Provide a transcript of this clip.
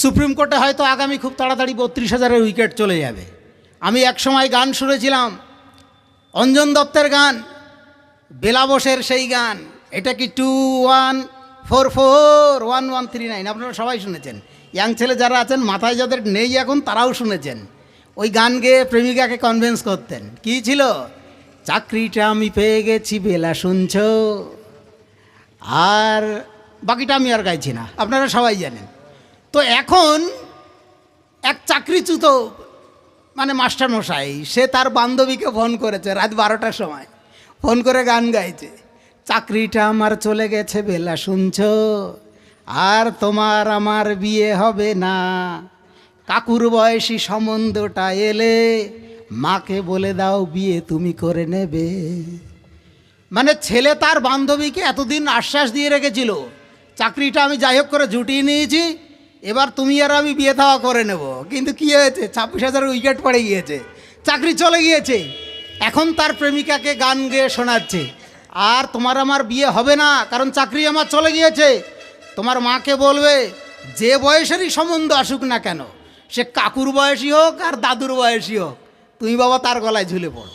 Supreme কোর্টে হয়তো আগামী খুব তাড়াতাড়ি 32,000-এর উইকেট চলে যাবে। আমি এক সময় গান শুনেছিলাম, অঞ্জন দত্তের গান, বেলা বোসের সেই গান, এটা কি 21441139, আপনারা সবাই শুনেছেন। ইয়াং ছেলে যারা আছেন, মাথায় যাদের নেই এখন, তারাও শুনেছেন। ওই গান গেয়ে প্রেমিকাকে কনভিন্স করতেন। কি ছিল? চাকরিটা আমি পেয়ে গেছি বেলা শুনছ, আর বাকিটা আমি আর গাইছি না, আপনারা সবাই জানেন। তো এখন এক চাকরিচ্যুত মানে মাস্টারমশাই, সে তার বান্ধবীকে ফোন করেছে রাত 12টার সময়, ফোন করে গান গাইছে, চাকরিটা আমার চলে গেছে বেলা শুনছ, আর তোমার আমার বিয়ে হবে না, কাকুর বয়সী সম্বন্ধটা এলে মাকে বলে দাও বিয়ে তুমি করে নেবে। মানে ছেলে তার বান্ধবীকে এতদিন আশ্বাস দিয়ে রেখেছিল, চাকরিটা আমি যাই হোক করে জুটিয়ে নিয়েছি, এবার তুমি আর আমি বিয়ে থাওয়া করে নেব। কিন্তু কী হয়েছে? 26,000 উইকেট পড়ে গিয়েছে, চাকরি চলে গিয়েছে। এখন তার প্রেমিকাকে গান গেয়ে শোনাচ্ছে, আর তোমার আমার বিয়ে হবে না, কারণ চাকরি আমার চলে গিয়েছে। তোমার মাকে বলবে, যে বয়সেরই সম্বন্ধ আসুক না কেন, সে কাকুর বয়সী হোক আর দাদুর বয়সী হোক, তুমি বাবা তার গলায় ঝুলে পড়ো।